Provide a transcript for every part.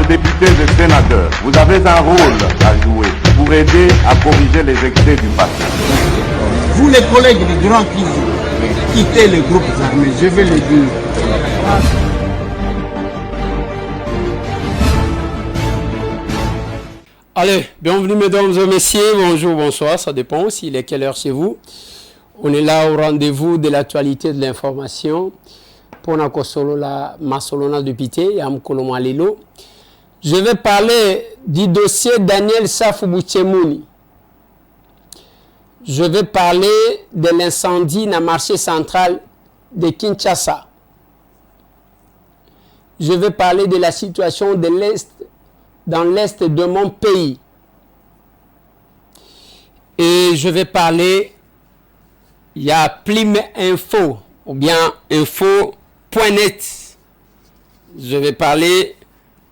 députés et sénateurs, vous avez un rôle à jouer pour aider à corriger les excès du passé. Vous les collègues du Grand Kivu, quittez les groupes armés, je vais le dire. Allez, bienvenue mesdames et messieurs, bonjour, bonsoir, ça dépend s'il est quelle heure chez vous. On est là au rendez-vous de l'actualité de l'information. Pour la Masolona de Pité et Amkoloma Lelo. Je vais parler du dossier Daniel Safou-Boutchemouni. Je vais parler de l'incendie dans le marché central de Kinshasa. Je vais parler de la situation de l'Est, dans l'Est de mon pays. Et je vais parler, il y a Plim Info, ou bien Info.net. Je vais parler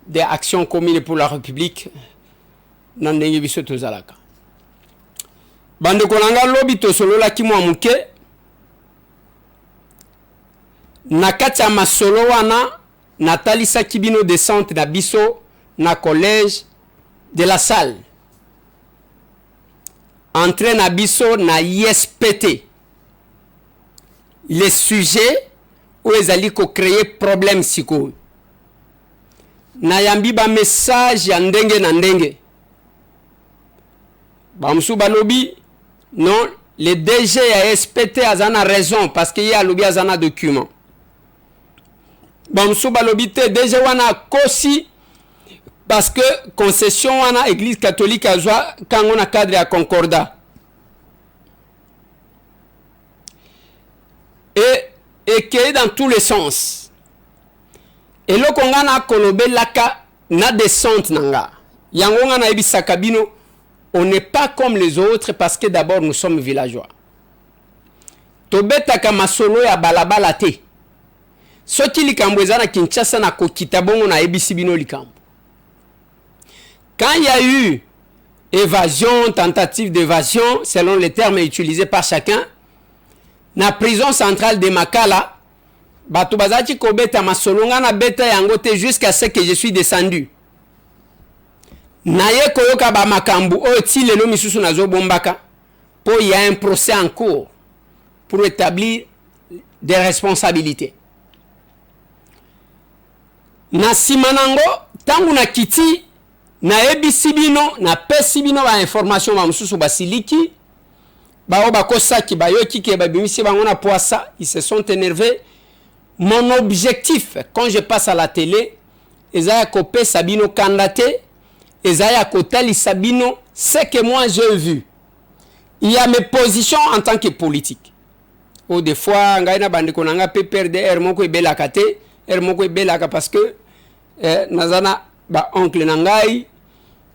des actions communes pour la République. Nandenge biso tozalaka. Bande kolanga lobi to solo la kimwa muke. Nakati masolo wana Natalisa Kibino descente na biso na collège de la salle. Entrée na biso na ISPT. Les sujets où ils allaient créer problème siko. Na yambi ba message ya ndenge na ndenge. Ba msu balobi non, le DG ya SPT azana raison parce qu'il y a lobi azana document. Ba msu balobi te DG wana kosi parce que concession wana église catholique azwa quand on a cadre à concordat. Et qui est dans tous les sens. Et là, qu'on a kolobé laka na descente nanga. Yangonga na ebisa kabino, on n'est pas comme les autres parce que d'abord nous sommes villageois. Tobeta kama solo ya balabala te. Soki likambo ezana Kinshasa na kokita bongo na ebisi bino likambo. Quand il y a eu évasion, tentative d'évasion, selon les termes utilisés par chacun, na prison centrale de Makala, bato bazaki kobeta masolonga na beta yangote jusqu'à ce que je suis descendu. Naye koyoka ba makambu o ti lelo misusu nazo bombaka pour il y a un procès en cours pour établir des responsabilités. Na simanango tangu na kiti na ebisibino na pesibino ba information ba misusu basiliki ba bakosaki ba yoki ke ba bimisi bango na poasa, ils se sont énervés. Mon objectif quand je passe à la télé ezaya kopé sabino kandaté ezaya kotali sabino ce que moi j'ai vu. Il y a mes positions en tant que politique. Ou des fois ngai na bandeko nanga pe perdre moko ebelaka te, moko ebelaka parce que nazana ba oncle nangai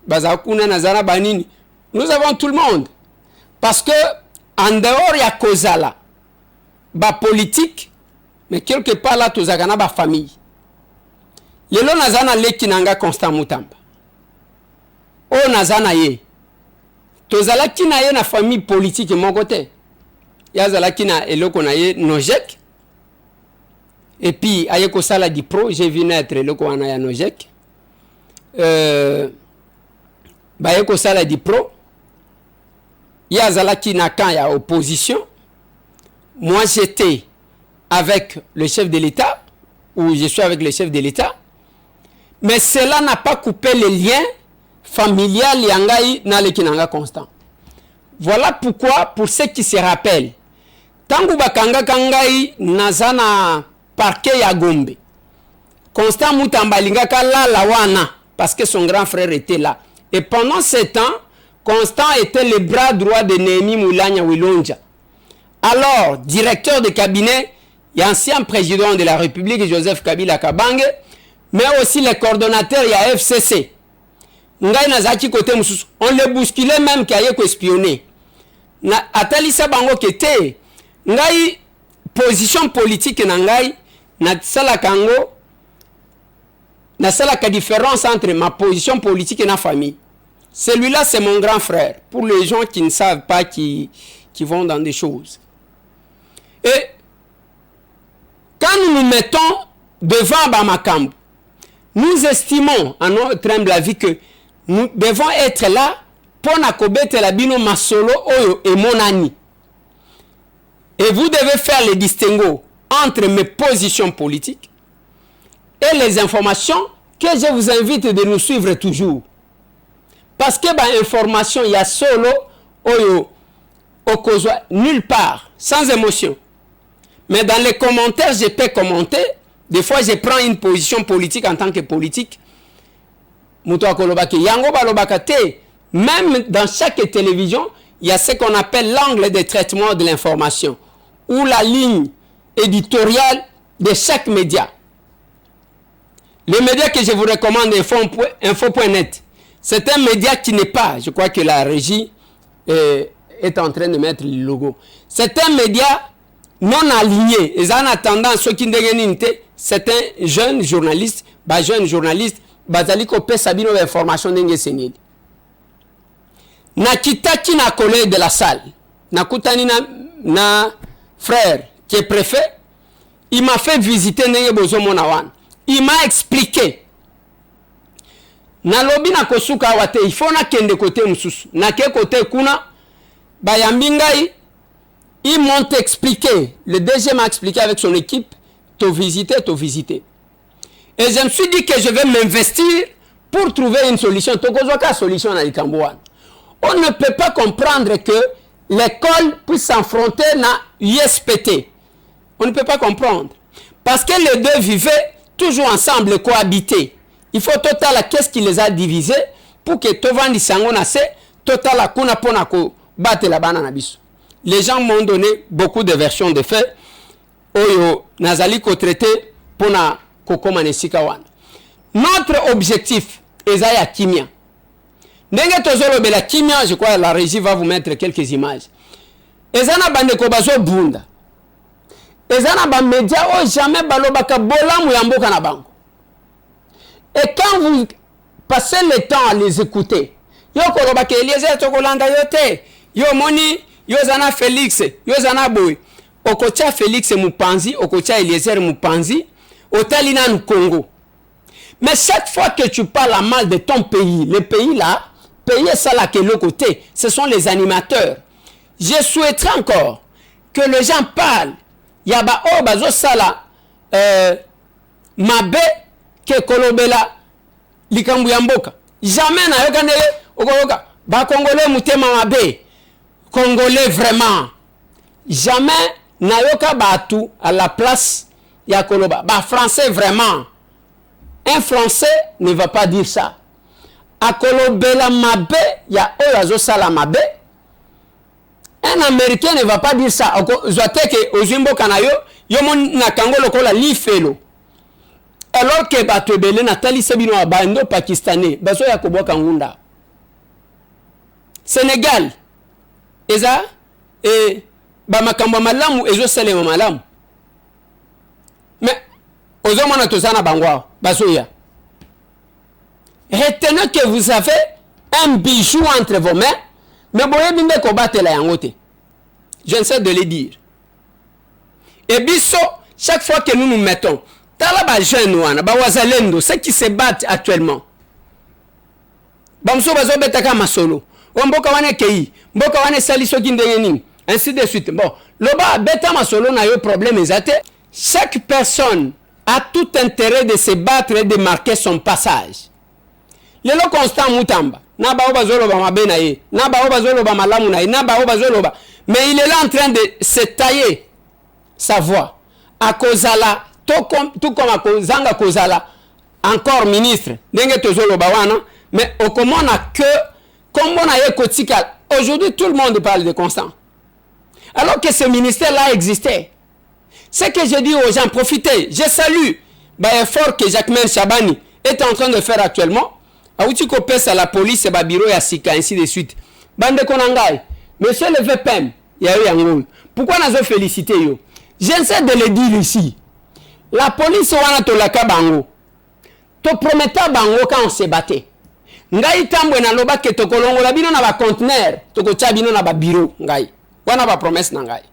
bazakuna nazana banini. Nous avons tout le monde parce que en dehors ya kozala ba politique mais quelque part là tozakana ba famille. Lelo nazana leki nanga Constant Mutamba. O nazana ye. Tozala kina ye na famille politique mon côté. Yazala kina eloko na ye Nojek. Et puis ayeko sala di pro, j'ai vu naître eloko wana ya Nojek. Bayeko sala di pro. Yazala kina quand il y a opposition. Moi j'étais avec le chef de l'État, ou je suis avec le chef de l'État, mais cela n'a pas coupé les liens familial yangai na lekinanga Constant. Voilà pourquoi, pour ceux qui se rappellent, tangu bakanga kangai nazana parquet ya Gombe, Constant Mutamba lingaka la wana, parce que son grand frère était là. Et pendant ce temps, Constant était le bras droit de Némi Moulanya Wilonja. Alors, directeur de cabinet, il y a ancien président de la République, Joseph Kabila Kabange, mais aussi le coordonnateur, il y a FCC. Ngai nazaki côté mususu, on le bousculait même qu'il y a espionné. Na atalisa bango kete, ngai position politique na ngai, na sala kango, na sala ka différence entre ma position politique et ma famille. Celui-là, c'est mon grand frère. Pour les gens qui ne savent pas, qui vont dans des choses. Et quand nous nous mettons devant Bamakamb, nous estimons à notre humble avis que nous devons être là pour nakobete la bino masolo oyo et monani. Et vous devez faire les distinguos entre mes positions politiques et les informations que je vous invite de nous suivre toujours. Parce que bah, information, il y a solo oyo okozwa nulle part, sans émotion. Mais dans les commentaires, je peux commenter. Des fois, je prends une position politique en tant que politique. Même dans chaque télévision, il y a ce qu'on appelle l'angle de traitement de l'information ou la ligne éditoriale de chaque média. Le média que je vous recommande, info.net, c'est un média qui n'est pas, je crois que la régie est en train de mettre le logo. C'est un média non aligné. Et en attendant, ceux qui n'ont c'est un jeune journaliste, bazali kopé sabino information d'enge senyeli. Nakitaki na collègue de la salle, nakutani na frère qui est préfet, il m'a fait visiter n'enge bozo monawan. Il m'a expliqué. Na lobi na kosuka wate, il faut na kende côté mususu. Na ke côté kuna, bayambingai, ils m'ont expliqué. Le DG m'a expliqué avec son équipe, t'as visité. Et je me suis dit que je vais m'investir pour trouver une solution. Solution à l'Ikambouane. On ne peut pas comprendre que l'école puisse s'affronter à l'ISPT. On ne peut pas comprendre. Parce que les deux vivaient toujours ensemble, cohabiter. Il faut total qu'est-ce qui les a divisés pour que Tovandi Sangonase, total la kuna ponako batte la banane abisso. Les gens m'ont donné beaucoup de versions de faits. Oyo nazali ko traité pour na kokoma nesika wana. Notre objectif est ya kimia. Ndenge tozolo bela kimia, je crois la régie va vous mettre quelques images. Ezana bande ko bazo bunda. Ezana ba média o jamais balobaka bolamu ya mboka na bango. Et quand vous passez le temps à les écouter, yo kolobaka Eliezer tokolanda yote, yo moni, yo zana Félix, yo zana boy. Okocha Félix Mupanzi, Okocha Eliezer Mupanzi, Otalina Congo. Mais chaque fois que tu parles mal de ton pays, le pays là, pays ça là que l'autre côté, ce sont les animateurs. Je souhaiterais encore que les gens parlent. Yaba o bazo sala mabe ke kolobela likambu ya mboka. Jamais na yokanele okoyoka ba congolais mutema mabe. Congolais vraiment. Jamais nayoka batu à la place ya koloba. Ba français vraiment. Un français ne va pas dire ça. A kolobela mabe ya oyazo sala mabe. Un américain ne va pas dire ça. Zoateke ozimbo kanayo yomon na kangolo kola li felo. Alors que batu ebele na tali sebino abando pakistanais baso ya koboka ngunda. Sénégal eza et ba makambo malamu ezo selema malamu. Mais ozo mona tozana bangwa basoya. Retenez que vous avez un bijou entre vos mains, mais boye binde ko batela yangote. Je ne sais de le dire. Et biso chaque fois que nous nous mettons tala ba jeune wana ba wazalendo ceux qui se battent actuellement. Bamso bazo betaka masolo. Mboka wane kei, mboka wane saliso kindenge nini. Ainsi de suite. Bon, loba beta masolo na yo problème ezate. Chaque personne a tout intérêt de se battre et de marquer son passage. Lelo constant mutamba. Na ba obazolo ba mabena ye. Na ba obazolo ba malamu na ye. Na ba obazolo ba. Mais il est là en train de se tailler sa voix. A kozala tout comme a kozanga kozala encore ministre. Ndenge tozolo ba wana. Mais au comment na que comme on a ye kotika. Aujourd'hui tout le monde parle de Constant. Alors que ce ministère-là existait. Ce que je dis aux gens, profitez. Je salue l'effort que Jacquemain Chabani est en train de faire actuellement. Aouti kopesa à la police et ba bureau ya sika ainsi de suite. Bande konangai. Monsieur le VPM, ya eu yango. Pourquoi nazo féliciter yo? J'essaie de le dire ici. La police wana to la kabango. To prometa bango quand on se battait. Ngai tambwe na loba ke to kolongola bino na ba conteneur, to ko bino na ba bureau ngai. Wana ba promesse na ngai.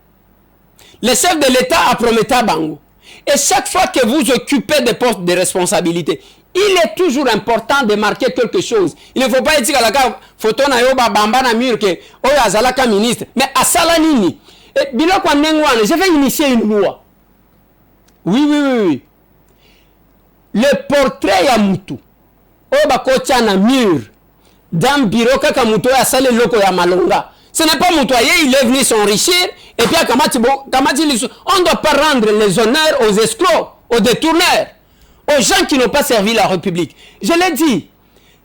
Le chef de l'État a prometté à Bango. Et chaque fois que vous occupez des postes de responsabilité, il est toujours important de marquer quelque chose. Il ne faut pas dire que la photo na yo bamba na mur que oyo azalaka ministre. Mais asala nini? Biloko ndengwana, je vais initier une loi. Oui. Le portrait ya mutu. Oyo bakocha na mur. Dans bureau kaka mutu ya sale loko ya malonga. Ce n'est pas Moutoyer, il est venu s'enrichir. Et puis, on ne doit pas rendre les honneurs aux escrocs, aux détourneurs, aux gens qui n'ont pas servi la République. Je l'ai dit.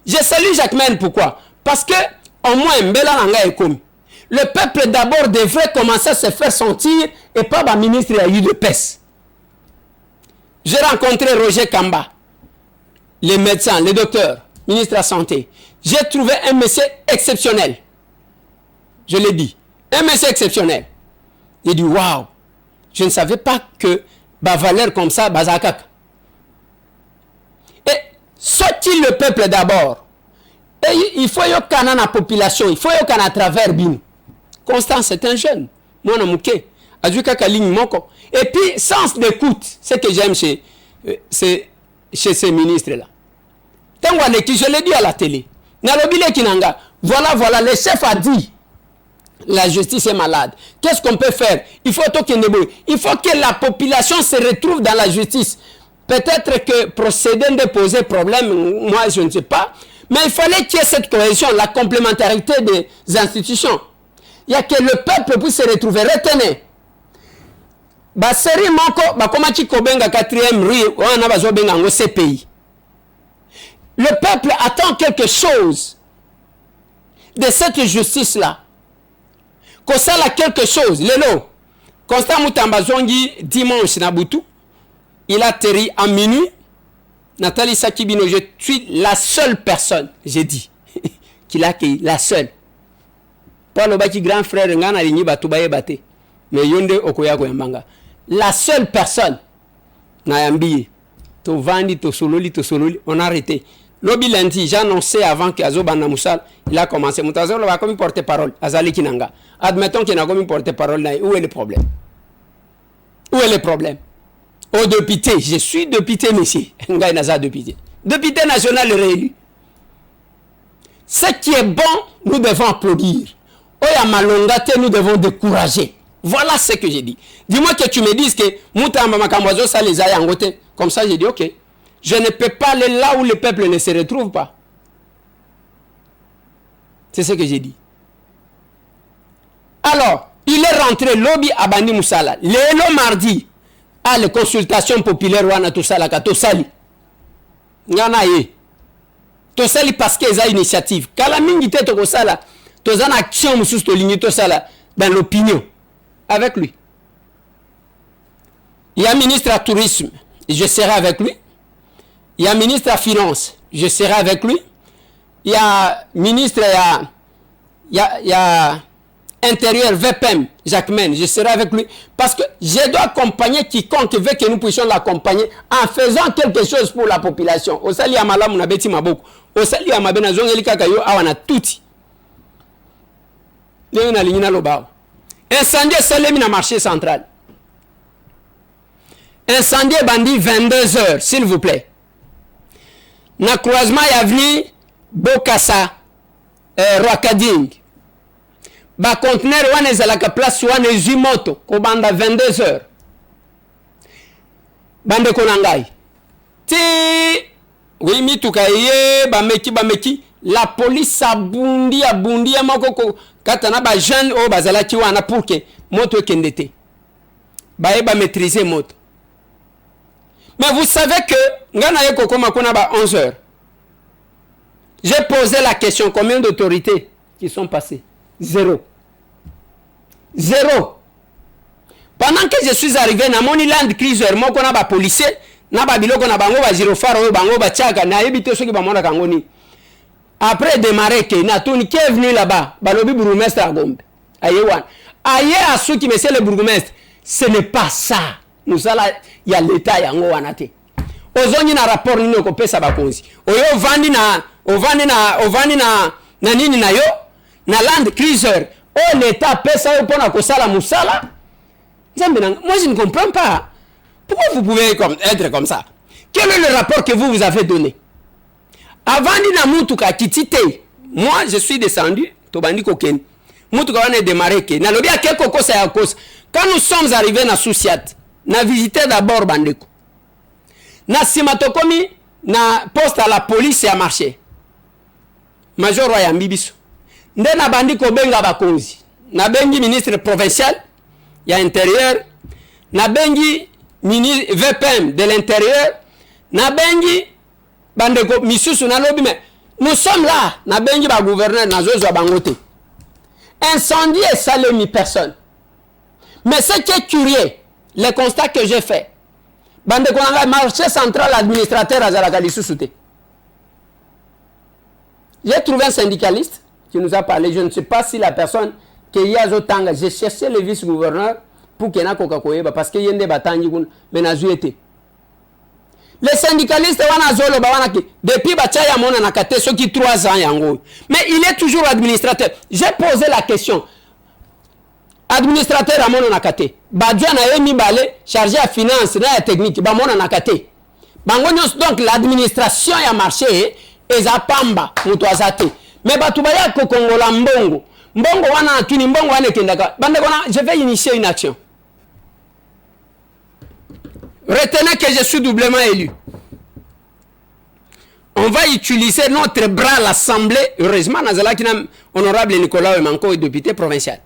Je salue Jacquemaine, pourquoi? Parce que, au moins, Mbela Nanga est commis. Le peuple d'abord devrait commencer à se faire sentir et pas le ministre de l'UDPS. J'ai rencontré Roger Kamba, les médecins, les docteurs, ministre de la Santé. J'ai trouvé un monsieur exceptionnel. Je l'ai dit. Un monsieur exceptionnel. Il dit, waouh, je ne savais pas que valeur comme ça, bazakak. Et sortir le peuple d'abord. Et il faut y avoir la population, il faut y avoir à travers Bin. Constant, c'est un jeune. Moi, je et puis, sens d'écoute, c'est ce que j'aime chez ces ministres-là. Je l'ai dit à la télé. Voilà, le chef a dit. La justice est malade. Qu'est-ce qu'on peut faire? Il faut que la population se retrouve dans la justice. Peut-être que procéder de poser problème, moi je ne sais pas. Mais il fallait qu'il y ait cette cohésion, la complémentarité des institutions. Il y a que le peuple puisse se retrouver. Retenez. Baseri moko, bakoma chikobenga 4e rue, on a besoin de ce pays. Le peuple attend quelque chose de cette justice-là. Kosala quelque chose. Lelo, Constant Moutamba Zongi, dimanche Nabutu, il a atterri à minuit. Nathalie Sakibino, je suis la seule personne, j'ai dit, qu'il a accueilli, la seule. Pas le baki grand frère, ngana ligni batubaye bate. Mais yonde okoya koyambanga. La seule personne, Nayambi, to vandi, to sololi, on a arrêté. Lobi lundi, j'ai annoncé avant qu'Azo Banda Moussal, il a commencé. Moutazo va comme porte-parole, Azali Kinanga. Admettons qu'il n'a comme porte-parole, où est le problème? Où est le problème? Au député, je suis député, monsieur. Ngaï Naza député. Député national réélu. Ce qui est bon, nous devons applaudir. Oya Malongate, nous devons décourager. Voilà ce que j'ai dit. Dis-moi que tu me dises que Moutamba Makamwazo, ça les a yangoté. Comme ça, j'ai dit, ok. Je ne peux pas aller là où le peuple ne se retrouve pas. C'est ce que j'ai dit. Alors, il est rentré lobby à Bani Moussala. Le mardi, à la consultation populaire, wana tosala ka tosali. Ngana ye. Tosali parce qu'il y a une initiative. Kala mingi te to kosala, tozana action mususu to ligni tosala dans l'opinion avec lui. Il y a un ministre à tourisme, je serai avec lui. Il y a un ministre à finance, je serai avec lui. Il y a ministre il y a intérieur VPM, Jacquemaine, je serai avec lui. Parce que je dois accompagner quiconque veut que nous puissions l'accompagner en faisant quelque chose pour la population. Au sali amala munabeti maboko. Au sali amabena zongelika kayo awana tuti. Léona lignina lobao. Incendie salemi na marché central. Incendie bandit 22h, s'il vous plaît. Na croisement y a venu Bokassa, Rwakading. Ba conteneur wane zalaka place wane Zimoto, kobanda 22h. Bande konangai. Ti, oui, mitukaye, bameki, la police a bundi, moko, katana ba jeune o bazalaki wana pour que moto kendete. Ba maîtriser moto. Mais vous savez que, ngana yeko koma kona ba 11h. J'ai posé la question, combien d'autorités qui sont passées? 0. Pendant que je suis arrivé, na moni land cruiser, moi qu'on a ba policier, na ba biloko na bango ba girofaro, bango ba tchaka, na ebité ceux qui ba mona kangoni. Après démarrer que na toni qui est venu là-bas, balobi bourgmestre à Gombe. Ayewan. Aye à ceux qui monsieur le bourgmestre, ce n'est pas ça. Nous allons il y a l'état yango wanate. Ozoni na rapport nino ko pesa ba konzi. Oyo vandi na nini na yo na land cruiser. Oh l'état pesa yo pona ko sala musala. Moi je ne comprends pas. Pourquoi vous pouvez être comme ça? Quel est le rapport que vous avez donné? Avant d'ina mutuka kitite, moi je suis descendu, tobandi koken. Mutuka wana démarré ke. Na lobi a quelque chose à cause. Quand nous sommes arrivés na Soussiat, na visité d'abord bandeko. Na simatokomi na poste à la police et à marché. Major Roya Mbibiso. Nde na bandiko benga bakonzi. Na bengi ministre provincial ya intérieur, na bengi ministre VPM de l'intérieur, na bengi bandeko misusu na lobi mais nous sommes là, na bengi ba gouverneur na zozo bangote. Incendie et salé personne. Mais ce qui est curieux, le constat que j'ai fait, bandeko na marché central administrateur à Zalakali Sousouté. J'ai trouvé un syndicaliste qui nous a parlé, je ne sais pas si la personne qui y a Zotanga, j'ai cherché le vice-gouverneur pour qu'il y ait un Coca-Cola parce qu'il y a des batailles mais n'a été. Les syndicalistes depuis Bachaya Mona Nakate, ceux qui 3 ans yango. Mais il est toujours administrateur. J'ai posé la question. Administrateur à Mona Nakate. Badja na emi balé chargé à finance, na technique, ba Mona Nakate. Donc l'administration a marché et zapamba mutuazate. Mais batubaya ko Kongola mbongo. Mbongo wana tuni mbongo wane kendaka. Je vais initier une action. Retenez que je suis doublement élu. On va utiliser notre bras à l'Assemblée. Heureusement, honorable Nicolas Emanko est député provincial.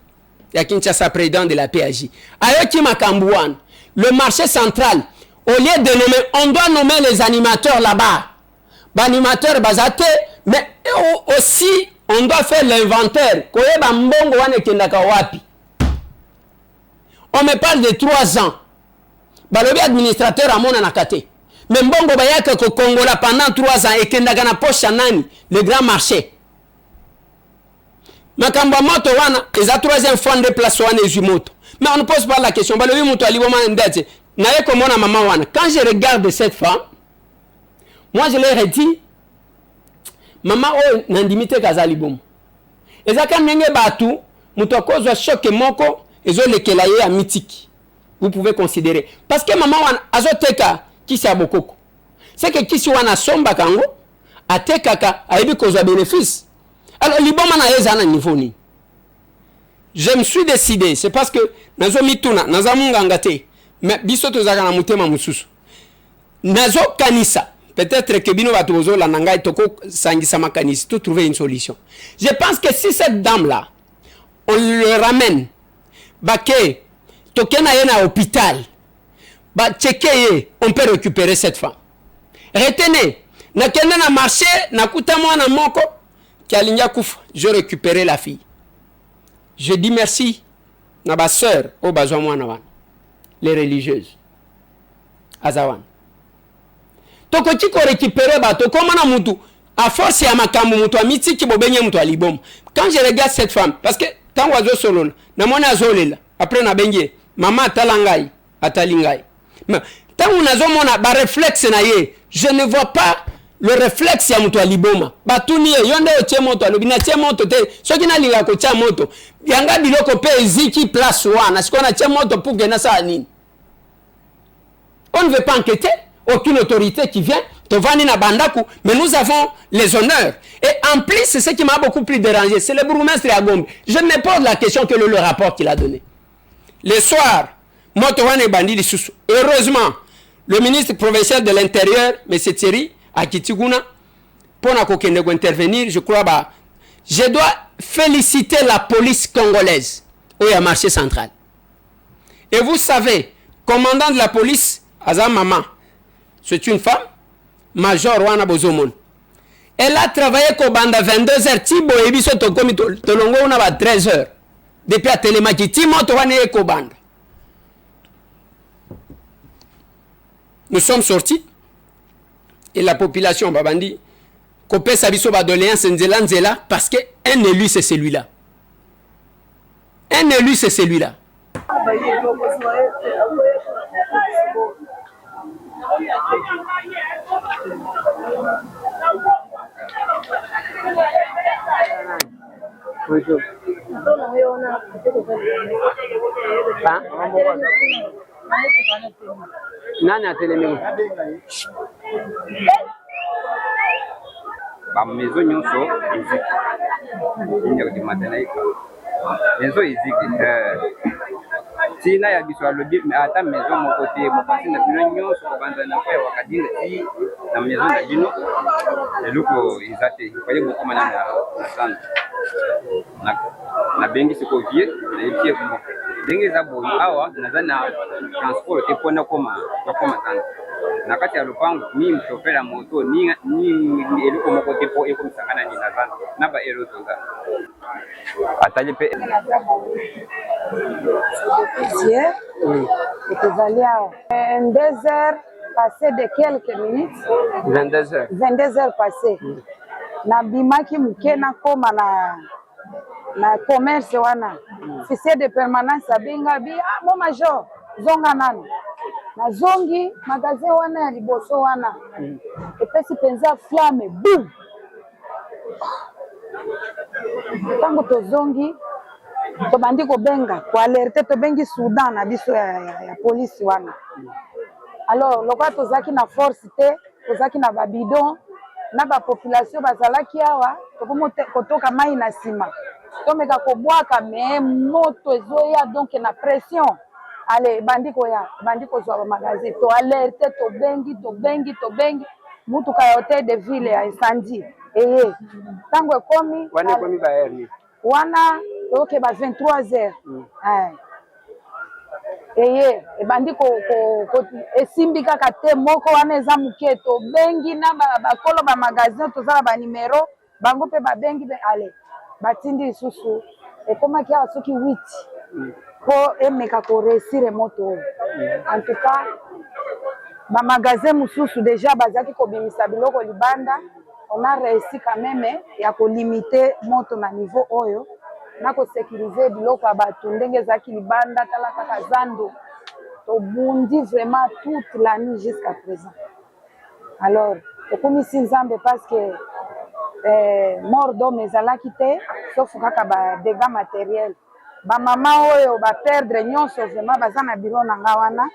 Il y a Kinshasa président de la PAJ. Ayoki Makambouane, le marché central, au lieu de nommer, on doit nommer les animateurs là-bas. Animateurs basate, mais aussi, on doit faire l'inventaire. On me parle de 3 ans. Balobi administrateur à mon anakate. Mais mbongo bayaka ko Congola pendant 3 ans et kendaka na poche nani le grand marché. Makamba moto wana eza 3e fois de place wana ezumoto. Mais on ne pose pas la question. Balobi moto aliboma ndate. Na ye komona maman wana. Quand je regarde cette femme, moi je leur ai dit maman o nandimite kazalibom. Ezaka ndenge batu moto kozwa choc moko ezo lekela ye ya mythique. Vous pouvez considérer. Parce que maman azoteka kisi abokoko. C'est que kisi wana somba kango atekaka aibi kozwa bénéfice. Alors liboma na yeza na niveau ni. Je me suis décidé, c'est parce que nazo mituna, nazo mungangate. Mais biso tozaka na mutema mususu. Nazo kanisa. Peut-être que bino batozo la nangai toko sangisa makanisi to trouver une solution. Je pense que si cette dame là on le ramène baké tokena yena hôpital ba checker on peut récupérer cette femme. Retenez, na kenda na marché na kuta mwana moko ki alinya kufa, je récupérer la fille. Je dis merci na ba sœur au bazwa mwana wana. Les religieuses. Azawan. Toko chiko récupérer ba to koma na mutu a force ya makambu mutu amiti ki bobenye mutu alibom. Quand je regarde cette femme parce que tant wazo solo na mona azolela après na benye maman talangai atalingai. Mais tant on a mona ba réflexe na ye, je ne vois pas le réflexe ya mutu aliboma. Batuni yonde oche moto alobina che moto te soki na linga ko cha moto. Yanga biloko pe eziki place wana sikona che moto pour gena sa nini. On ne veut pas enquêter, aucune autorité qui vient, Tovani na Bandaku, mais nous avons les honneurs. Et en plus, c'est ce qui m'a beaucoup plus dérangé, c'est le bourgmestre à Gombe. Je me pose la question que le rapport qu'il a donné. Le soir, Motowane Bandi Soussou. Heureusement, le ministre provincial de l'Intérieur, M. Thierry, à Kitiguna, pour intervenir, je crois, je dois féliciter la police congolaise au marché central. Et vous savez, commandant de la police, Azam Maman, c'est une femme, Major Wana Bozomon. Elle a travaillé au banda 22h, Tibo et Biso Tokomi Tolongo, on a 13h. Depuis la télémaki, Timo Towane et banda. Nous sommes sortis et la population, Babandi, Kopé Sabiso Badoléance Nzela, parce qu'un élu, c'est celui-là. Un élu, c'est celui-là. Nani atelemi? ba maison nyonso eziki ndio di matelaika maison eziki tina ya biso alobi ata maison moko te bapasi na bino nyonso kobanza na kwa wakadinga ti na maison na bino eloko eza te faye bokoma na centre na bengi siko vie na epie kuma ndenge eza boyi awa naza na transport te mpona koma centre na kati ya lopango ni mchauffeur ya moto ni eloko moko te po ekomisangana ni na zana na ba ero toza atali pe Hier, équivalait à 2 heures passées de quelques minutes. 22 heures. 22 heures passées. Na bimaki muke na koma na commerce wana. Officier de permanence abinga bi mon major zonga nani. Na zongi magasin wana ya liboso wana. Epesi penza flamme boum. Tango to zongi tobandi kobenga ko alerte tobengi Soudan na biso ya police wana. Alors loka tozaki na force te tozaki na babidon na ba population bazalaki awa kotoka mai na sima tomeka kobwaka me moto ezoya donc na pression ale bandi kozwa ba magasin to alerte tobengi mutuka ya hotel de ville ya incendie tango ekomi ba herni wana toke ba 23 heures ebandi esimbi kaka te moko wana eza moke tobengi na bakolo ba magasin tozala ba numero bango mpe babengi ale batindi lisusu ekomaki awa soki 8 po emeka koresire moto oyo en tout cas bamagasin mosusu déjà bazalaki kobimisa biloko libanda on a réussi quand même ya kolimite moto na niveau oyo na kosécuriser biloko ya bato ndenge ezalaki libanda tala kaka zando tobundi vraiment toute la nuit jusqu'à présent. Alors okomisi nzambe parce que mort d'homme ezalaki te sauf kaka ba dégâts matériels bamama oyo baperdre nyonso vraiment baza na biro na nga wana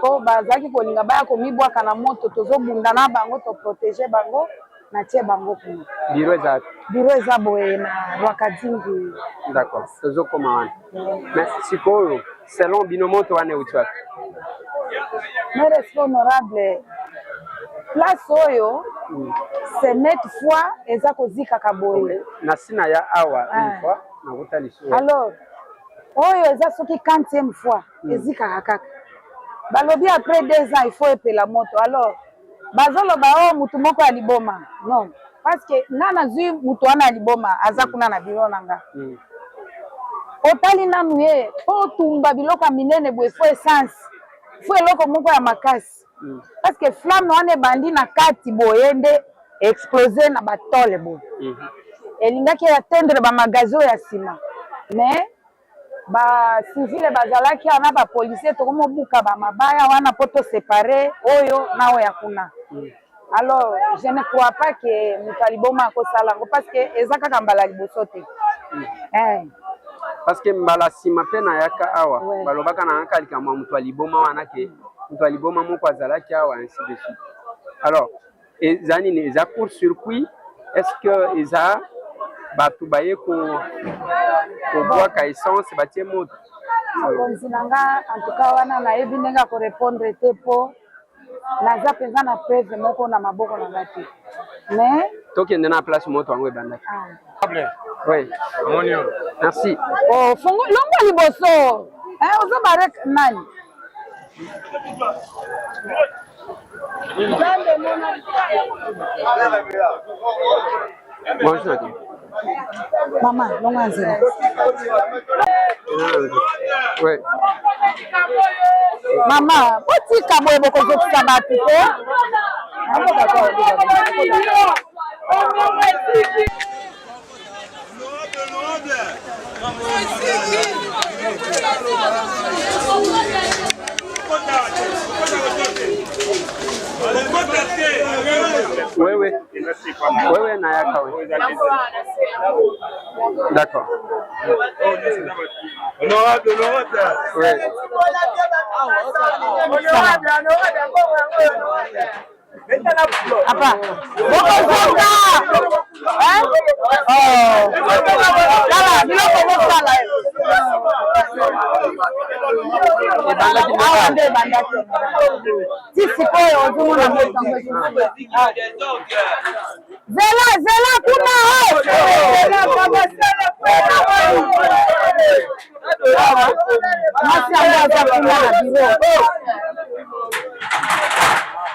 po bazalaki kolinga baya komibwaka na moto tozobunda na bango toprotege bango na tie bango kuna biro eza boye na Rwakadingi. D'accord, tozokoma wana mais sikoyo selon bino moto wana euti wapi? Mais respect honorable place oyo c'est net fois eza kozikaka boye na sina ya awa une fois na kotaliso. Alors oyo eza soki 40e fois ezikaka kaka balobi après 2 ans il faut epela moto. Alors bazoloba o mutu moko ya liboma non parce que nga nazwi mutu wana ya liboma aza kuna na biro na nga otali nanu ye po tumba biloko ya minene boye fo essence fo eloko moko ya makasi parce que flamme wana ebandi na kati boye nde explose na batole boye elingaki atteindre bamagasin ya nsima mais bacivile bazalaki wana bapolisier tokomobuka bamabaya wana po tosepare oyo na oyo ya kuna. Alors je ne crois pas que mutu aliboma akosala yango parce que eza kaka mbala liboso te parce que mbala nsima mpe na yaka awa balobaka na yaka likambo ya mutu aliboma wana ke mutu aliboma moko azalaki awa ainsi de suite. Alors eza nini eza court circuit est-ce que eza bato baye kobwaka essence batie moto? Konzi na nga en tout cas wana nayebi ndenge akorépondre te po naza mpenza na preuve moko na maboko na nga te mais tokende na place moto yango ebandaki. Oui. Merci. Fongo longo liboso ozobare nani Bonjour. Maman, longo nzela. Oui. Maman, botika boye bokozokisa bato te. Oui, Nayaka, oui. D'accord. Honorable. Oui. Apa? Bokozonga. Hein? Oh. Kala, biloko mosala. Awa nde bandaki. Ti sikoyo ozomona mosango. Zela kuna ho. Zela baba sala kuna. Masi anga za kuna na biro.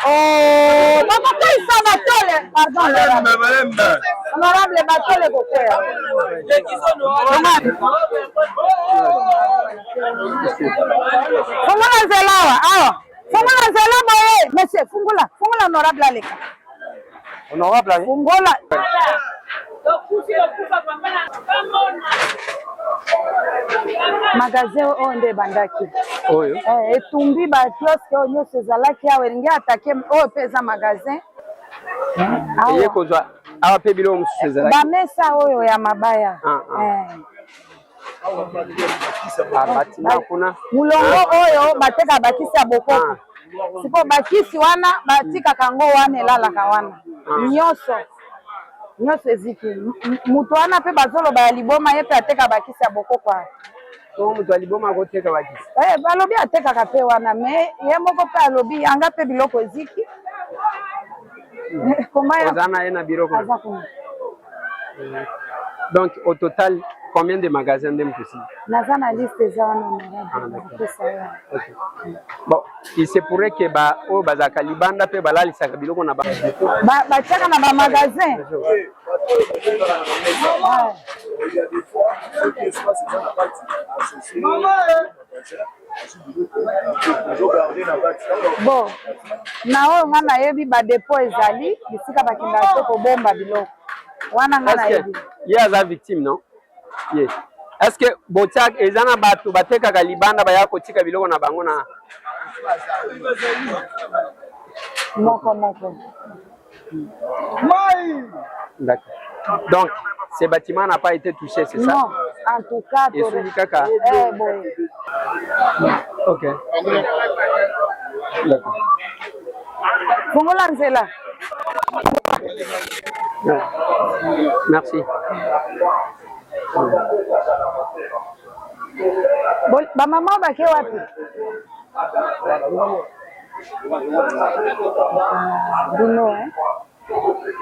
Oh, maman, quand ils sont batole, pardon, honorable batole kokoya. Fungula nzela awa. Fungula nzela boye, monsieur, fungula honorable aleka. Honorable aleka. Fungula. Magasin oyo nde bandaki oyo etumbi bakioske oyo nyonso ezalaki awa elingi atake oyo mpe eza magasin eye kozwa awa mpe biloko mosusu ezalaki bamesa oyo ya mabaya batima kuna mulongo oyo bateka bakisi ya bokoko siko bakisi wana batikaka yango wana elalaka wana nyonso eziki mutu wana mpe bazoloba ya liboma ye mpe ateka bakisi ya bokoko mutu aliboma akoteka bakisi balobi atekaka mpe wana me ye moko mpe alobi anga mpe biloko eziki oza na ye na biloko donc au total combien de magasins nde motosi naza na liste eza wana bon il se pourrait que oyo bazalaka libanda mpe balalisaka biloko na batiaka na bamagasin bon na oyo nga nayebi badepo ezali bisika bakendaka te kobomba biloko wana nga nayebi ye aza victime non ye est-ce que botiak eza na bato batekaka libanda baya kotika biloko na bango na moko d'accord donc ce bâtiment n'a pas été touché c'est ça non en tout cas kaka bon ok d'accord fungula nzela merci bamama bake wapi bino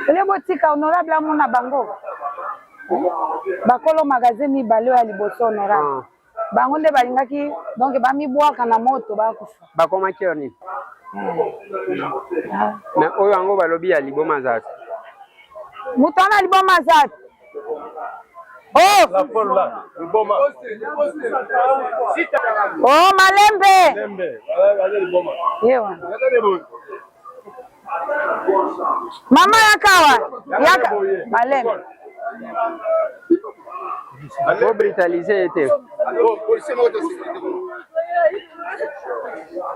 ele botika honorable amona bango bakolo magasin mibale ya liboso honorable bango nde balingaki donc bamibwaka na moto bakufa bakomaki yo nini mais oyo yango balobi ya liboma zaki mutu wana liboma zaki oh malembe yewa mama yakawa malembe faut brutaliser ete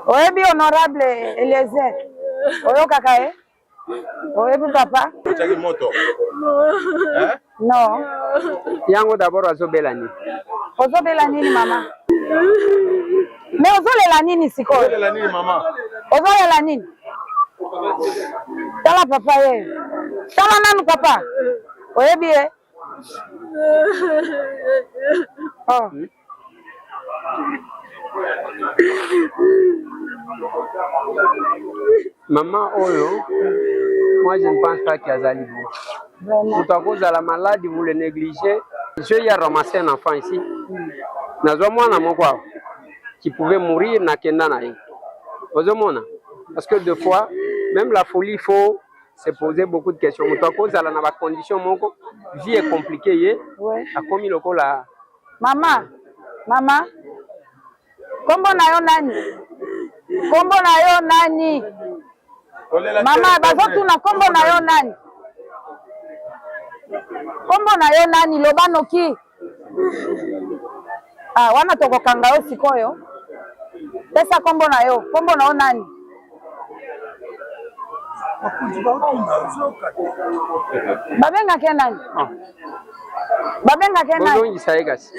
oyebi honorable Eliezer oyokaka oyebi papa non yango d'abord azobela nini ozobela nini mama me ozolela nini sikoyo ozolela nini tala papa ye tala nanu papa oyebi ye oh maman oyo moi je ne pense pas qu'il y a zali bon tout à cause de la maladie vous le négligez je y a ramassé un enfant ici nazwa mwana moko qui pouvait mourir na kenda na ye ozomona parce que deux fois même la folie il faut se poser beaucoup de questions tout à cause de la condition moko vie est compliquée ye a commis le la mama kombo na yo nani mama bazotuna kombo na yo nani loba noki wana tokokanga yo sikoyo pesa kombo na yo nani babengake nani bozongisa ye kasi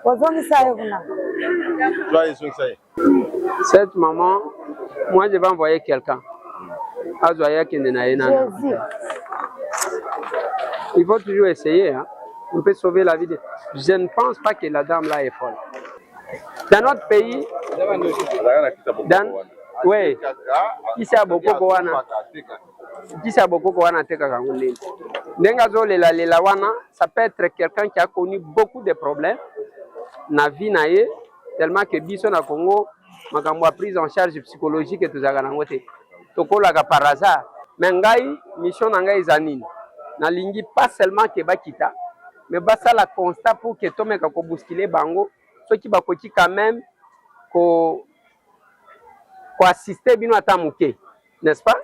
ozongisa ye kuna cette maman moi je vais envoyer quelqu'un Azoya qui n'est pas Jésus. Il faut toujours essayer. Hein. On peut sauver la vie. Je ne pense pas que la dame là est folle. Dans notre pays, oui, qui sait beaucoup wana teka kangunde. Nengazo lela wana, ça peut être quelqu'un qui a connu beaucoup de problèmes na vie na ye, tellement que biso na Congo makambo a prise en charge psychologique et tout ça na ngote. Tokola ka par hasard. Mais ngai mission na ngai zanini. Na lingi pas seulement que bakita, mais basa la constat pour que tomeka ko bousculer bango, ceux qui bakoti quand même ko assister bino atamuke, n'est-ce pas?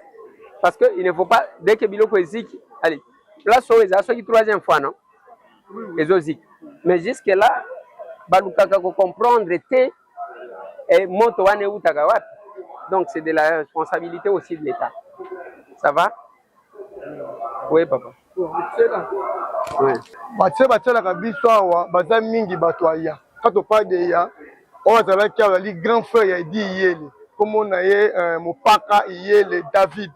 Parce que il ne faut pas dès que biloko ezik, allez, là so eza so qui troisième fois non? Ezozik. Mais jusque là balukaka ko comprendre te et moto wane utaka wapi. Donc c'est de la responsabilité aussi de l'État. Ça va? Oui papa. Oui. Batielaka biso awa baza mingi bato aya. Quand on parle de ya, on a qui grand frère ya dit yele. Comme on a mopaka yele David.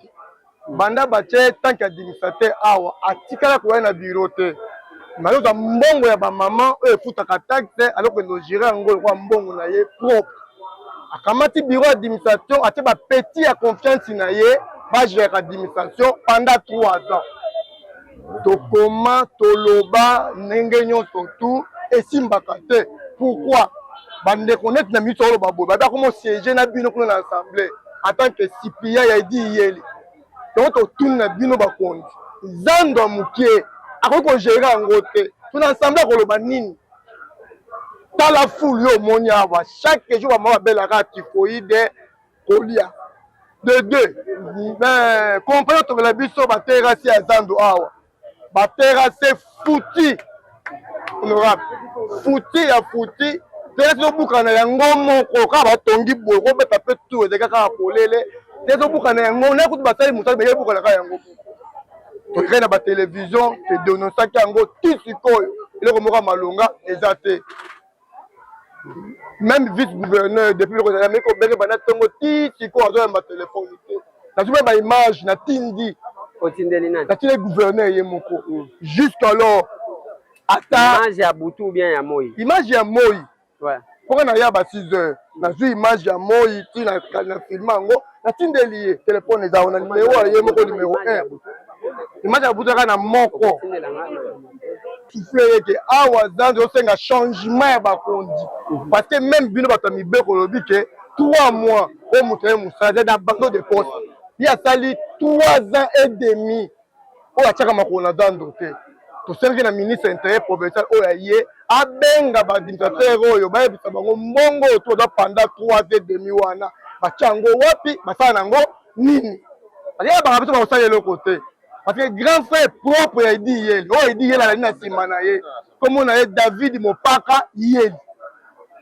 Banda batie tant qu'administrateur awa atikala ko na bureau te. Malo za mbongo ya ba maman e futaka taxe alors que nos gérants ngolo kwa mbongo na ye propre. Akamati bureau d'administration ati ba petit ya confiance na ye ba gérer administration pendant 3 ans. Tokoma toloba ndenge nyonso tout esimbaka te. Pourquoi? Bande connaître na mitolo babo ba comment siéger na bino kuna na assemblée en tant que Cyprien ya dit yeli. Donc to tuna bino ba kondi. Zando mukie akoko gérer ngote. Tuna assemblée ko loba nini? Tala foule yo moni awa chaque jour ba bela ka typhoïde kolia. De deux. Ben comprendre to la biso ba terrasse ya zando awa. Ba terrasse fouti. Honorable. Fouti ya fouti. Tezo bukana ya ngomo ko ka ba tongi boy ko beta pe tout de ka polele. Tezo bukana ya ngomo na kutu basali musala be bukana ka ya ngomo. To krena ba télévision te donne ça ki ngo tisikoyo. Ile ko moka malonga ezate. Même vice-gouverneur depuis le Rwanda mais ko benge bana tongo tisiko azo ma téléphone. Na tu ba image na tindi Otindeli nani? na tindi gouverneur yemoko. Jusqu'alors image ya butu ou bien ya moi. Image ya moi. Ouais. Pourquoi na ya ba 6 heures na zu image ya moi ti na film ngo na tindeli téléphone eza on a numéro ya moko numéro 1. Image ya butu kana moko. Qui fait que awa zando senga changement ya ba kondi. Parce que même bino bato mibeko lobi que 3 mois au muté musaza dans banque de poste. Il a sali 3 ans et demi. O a chaka makona zando te. To senga na ministre intérieur provincial o ya ye abenga ba administrateur oyo ba yebisa bango mbongo to da pendant 3 ans et demi wana ba chango wapi ba sala nango nini. Parce ba biso ba sala le côté. Parce que grand frère propre ya dit yeli o dit yela na sima na ye comme on a David Mopaka yeli.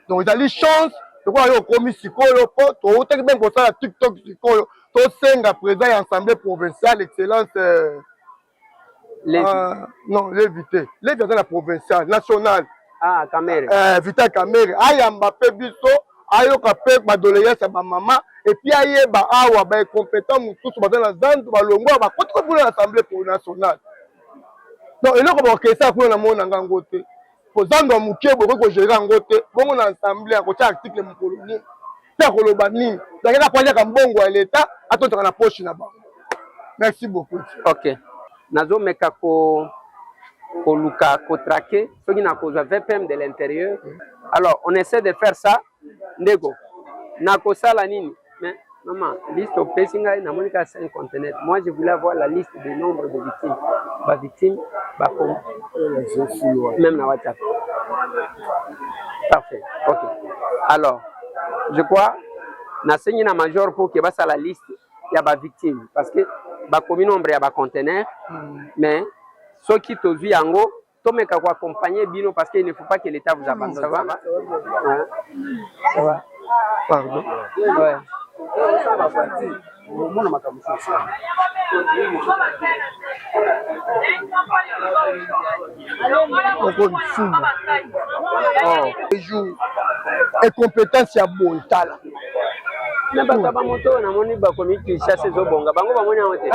Donc il a eu chance de voir yo komi sikoyo po to tek ben ko sala TikTok sikoyo to senga président ya assemblée provinciale excellence non, l'éviter. L'éviter dans la provinciale, nationale. Ah, Kamere. Vita Kamere. Aya Mbappé Biso, ayo kapé badoléance à ma maman. Et puis aye ba awa ba compétent mutu dans la zone ba longo ba kote pour l'assemblée nationale. Donc il est comme que ça pour na mona ngote. Pour zando mukie bo ko gérer ngote, bongo na assemblée à côté article mukoloni. Ta koloba nini? Donc il a pas ka mbongo à l'état, attends na poche na ba. Merci beaucoup. OK. Nazo meka ko luka ko traquer ceux qui n'a cause VPM de l'intérieur. Alors on essaie de faire ça ndego na ko sala nini mais maman liste au pesinga na monika 5 conteneurs. Moi je voulais avoir la liste du nombre de victimes. Ba victimes ba comme même na WhatsApp. Parfait. OK. Alors je crois na signé na major pour que ba ça la liste ya ba victimes parce que ba komi nombre ya ba conteneurs mais ceux qui te vu yango tomeka ko accompagner bino parce qu'il ne faut pas que l'état vous abandonne. Ça va? Ouais. Ça va? Pardon. Ouais. Et compétence à Bontala. Na ba moto na moni ba komi ki chasse zo bonga bango ba moni amote.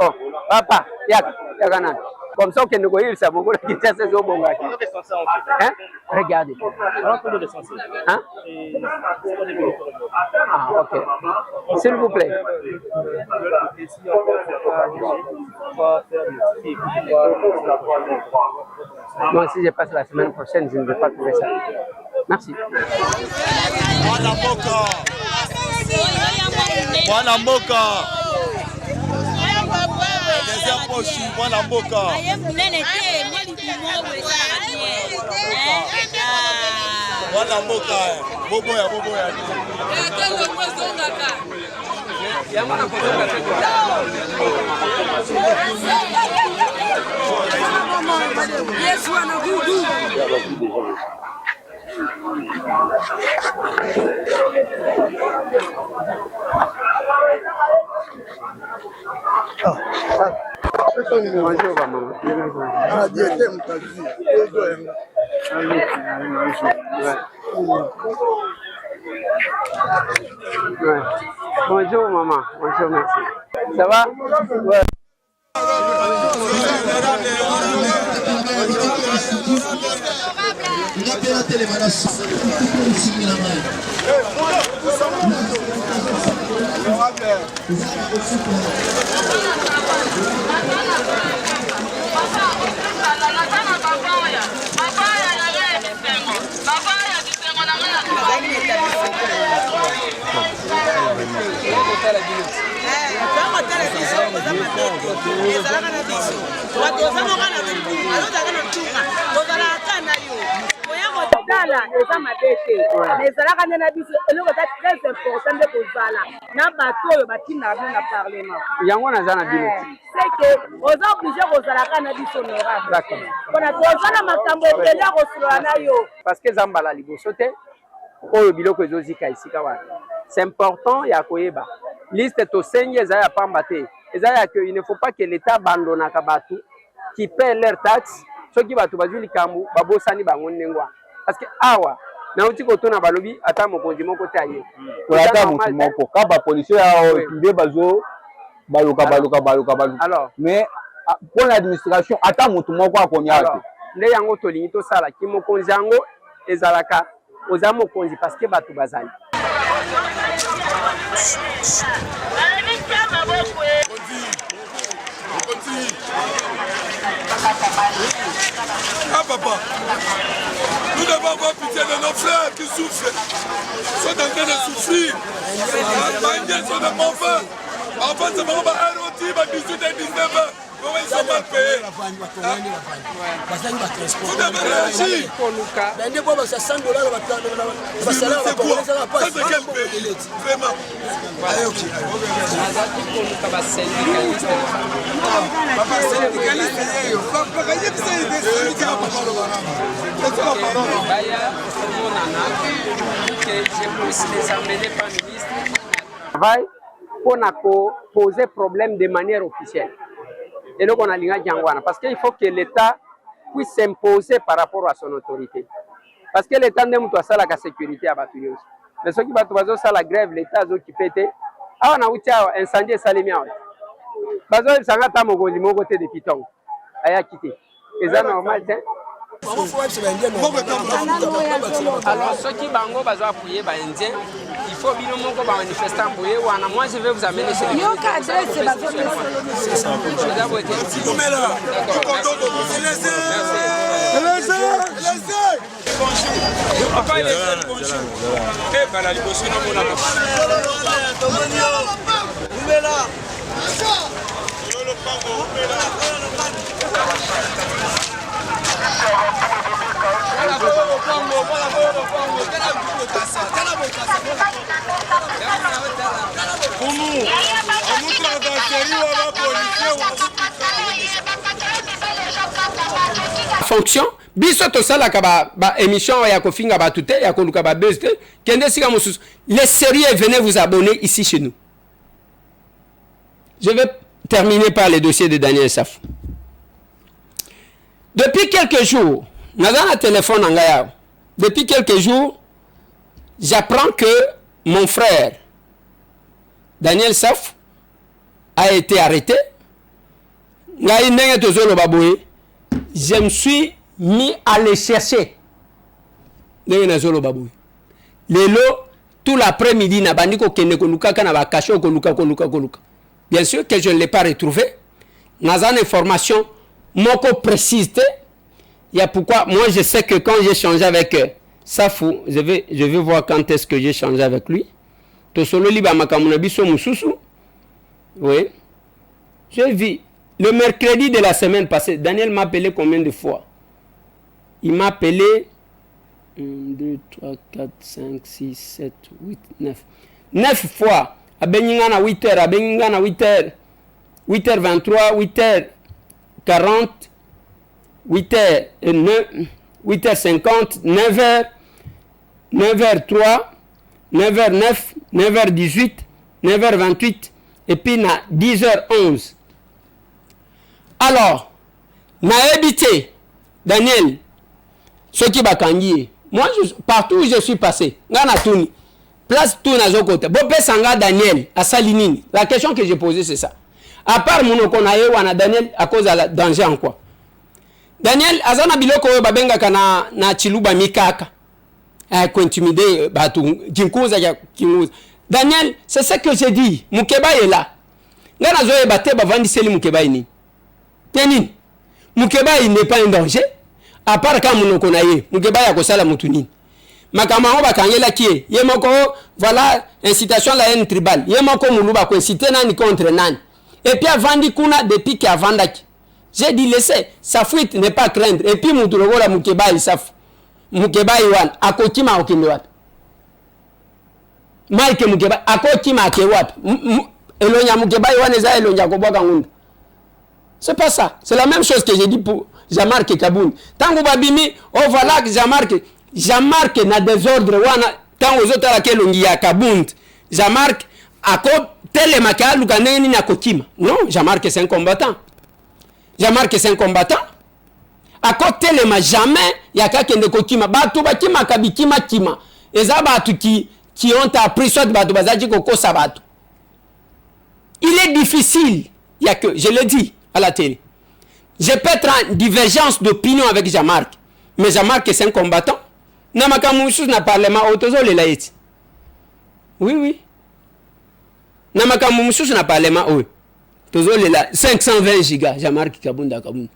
Oh, papa, yaka na. Comme ça, on peut ça beaucoup qui chasse zo bonga. Hein? Regardez. Hein? Ah, OK. S'il vous plaît. Moi, si je passe la semaine prochaine, je ne vais pas trouver ça. Merci. Bwana Mboka. Deuxième poche, Bwana Mboka. Bwana Mboka. Bobo ya. Yesu anagugu. Bonjour maman. Ah, Dieu t'aime ta vie. Ouais. Bonjour maman. Bonjour, merci. Ça va? Ouais. Eza mabete ezalaka nde na biso eloko eza très important nde kozala na bato oyo batinda bino na parlement yango naza na bino seke oza oblige kozalaka na biso honorable mpona toza na makambo ebele ya kosolola na yo parce que eza mbala liboso te oyo biloko ezozika esika wana c'est important ya koyeba liste tosengi eza ya pamba te eza ya que il ne faut pas que l'état abandonnaka bato qui paient leur taxe soki bato bazwi likambo babosani bango ndenge wana parce que awa nauti kotuna balobi ata mokonzi moko te aye ata motu moko ka bapolisier yao nde baluka alors mais pour l'administration ata motu moko akomi awa te nde yango tolingi tosala ki mokonzi yango ezalaka oza mokonzi parce que bato bazali Ah papa, nous devons avoir pitié de nos frères qui souffrent, sont en train de souffrir. Les sont de mauvais. En fait, c'est vraiment un rôti, 18 et 19 ans. Comment ils sont mal payés? Vous devez réagir. $100 c'est quoi? Ça c'est quel pays? Vraiment. Allez, ok. Travail pour poser problème de manière officielle. Et donc on a l'ingénieur parce qu'il faut que l'État puisse s'imposer par rapport à son autorité. Parce que l'État n'aime pas ça la sécurité à Batouillos. Mais ceux qui battent ça la grève, l'État a occupé. Ah on a eu incendie salimia. Bazo il s'engage à mon côté de Piton. Aya quitté. Et ça normal c'est. Alors ceux qui bango bazo appuyer ba indien, il faut bien moko ba manifestant pour wana moi je vais vous amener chez yo ka adresse bazo c'est ça. Vous mettez là. Papa il est bonjour. Eh ben la liboso na mona. Umela. Yolo pango umela. Fonction biso to sala ka ba émission ya ko finga ba tuté ya ko luka ba buzz kende sika mosusu les sérieux venez vous abonner ici chez nous. Je vais terminer par les dossiers de Daniel Safou. Depuis quelques jours, nazana téléphone angaya. Depuis quelques jours, j'apprends que mon frère Daniel Saf a été arrêté. Je me suis mis à le chercher. Lelo, tout l'après-midi, bien sûr que je ne l'ai pas retrouvé. Dans une information, moko précise. Il y a pourquoi, moi je sais que quand j'ai changé avec Safou, je vais voir quand est-ce que j'ai changé avec lui. Oui. J'ai vu. Le mercredi de la semaine passée, Daniel m'a appelé combien de fois? Il m'a appelé 1, 2, 3, 4, 5, 6, 7, 8, 9. 9 fois. À Beningana 8h, à Beningana 8h. 8h23, 8h40, 8h50, 9h, 9h03, 9h09, 9h18, 9h28, et puis na 10h11. Alors, na habité, Daniel, ce qui va kangi, moi, partout où je suis passé, ngana touni, place tout na zokote, bopé sanga Daniel, à Salinine, la question que j'ai posée, c'est ça. À part mon okonaye wana Daniel, à cause de la danger en quoi. Daniel, azana biloko babenga kana na chiluba mikaka. Ko intimider batu, jinkuza ya kinguza. Daniel, c'est ce que j'ai dit, Mukeba est là. Ngana zoe bate bavandi seli Mukeba ni. Tenini. Mukeba il n'est pas un danger. À part quand mon okonaye, Mukeba ya kosala mutuni. Makamao bakangela kie, yemoko voilà incitation la haine tribale. Yemoko muluba ko inciter nani contre nani. Et puis avant dit kuna depuis qu'avant daki. J'ai dit laissez, sa fuite n'est pas craindre. Et puis mutulogola Mukeba il saf. Mukeba iwan akokima okinde wapi. Mike Mukeba akokima ake wapi. Elonya Mukeba iwan eza elonya kobwaka ngunda. C'est pas ça. C'est la même chose que j'ai dit pour Jean-Marc Kaboun. Tango babimi, oh voilà Jean-Marc na désordre wana tango zota la kelongi ya Kaboun. Jean-Marc ako telema ka lukaneni na kokima. Non, Jean-Marc c'est un combattant. Jean-Marc c'est un combattant. Ako telema jamais yaka kende kokima. Batu bakima kabikima kima. Eza batu qui ont appris soit batu bazaji kokosa batu. Il est difficile, il y a que je le dis à la télé. Je peux être en divergence d'opinion avec Jean-Marc, mais Jean-Marc c'est un combattant. Namakamusus na parlement autozo le laïti. Oui, oui. Namakamusus na parlement oui. Tozo le la 520 gigas Jean-Marc Kabunda Kabunda.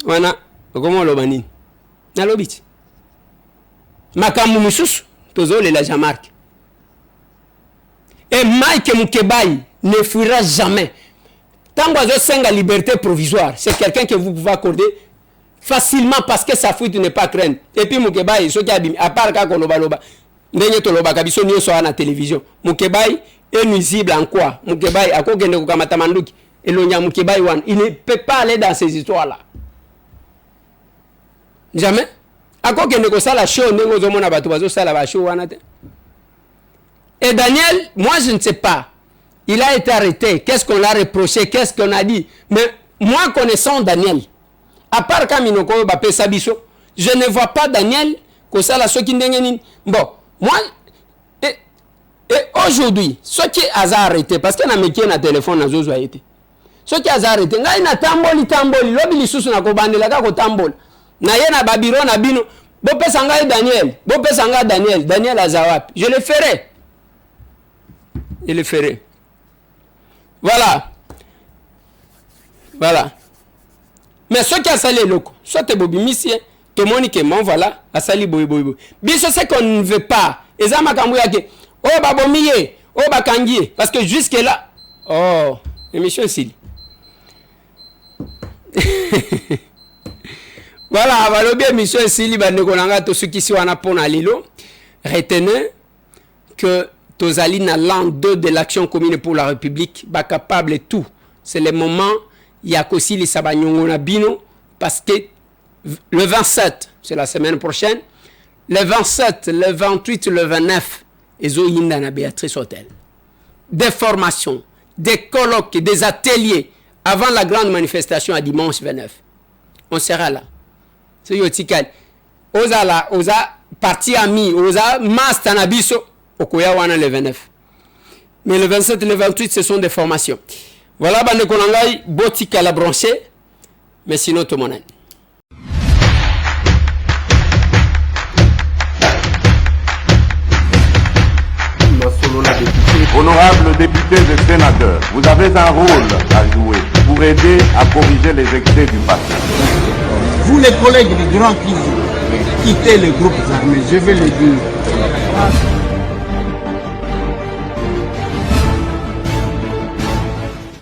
Wana comment lo banini? Na lobiti. Makamusus tozo le la Jean-Marc. Et Mike Mukebai ne fuira jamais. Tant que vous avez la liberté provisoire, c'est quelqu'un que vous pouvez accorder facilement parce que sa fuite n'est pas crainte. Et puis Mukebai, ce qui a à part quand on loba, sur la télévision, Mukebai est nuisible en quoi? Mukebai, à quoi il ne peut pas aller dans ces histoires-là. Jamais. À quoi il ne peut pas la show, et Daniel, moi je ne sais pas. Il a été arrêté. Qu'est-ce qu'on l'a reproché? Qu'est-ce qu'on a dit? Mais moi connaissant Daniel, à part Kaminoko Bapé Sabiso, je ne vois pas Daniel que ça la bon, moi, et aujourd'hui, ce qui a arrêté, parce qu'il y a un téléphone, a été. Ce qui a arrêté, il y a un tamboli, l'obili sous na kobande la kako tambol. Na yena babiro na bino, bopé sanga Daniel, Daniel Azawap. Je le ferai. Je le ferai. Voilà. Voilà. Mais ce qui a salé le coup, soit te bobi missie, te monique mon voilà, a sali boy boy. Biso c'est qu'on ne veut pas. Et ça m'a camouillé. Oh babomiye, oh bakangiye. Parce que jusque là, oh, émission Sili. Voilà, voilà bien émission Sili, bandekolanga to ceux qui sont en pona lilo. Retenez que Tozali na l'an 2 de l'action commune pour la République, ba capable tout. C'est le moment, il y a aussi les sabanyongo na bino, parce que le 27, c'est la semaine prochaine, le 27, le 28, le 29, ezo yinda na Béatrice Hôtel. Des formations, des colloques, des ateliers, avant la grande manifestation à dimanche 29. On sera là. C'est yotikal. Oza parti ami, oza master nabiso, okoya wana le 29. Mais le 27 et le 28, ce sont des formations. Voilà, bande konangai, botika la branché, mais sinon tout le monde. Honorables députés et sénateurs, vous avez un rôle à jouer pour aider à corriger les excès du passé. Vous les collègues du Grand Kivu, quittez les groupes armés, je vais le dire.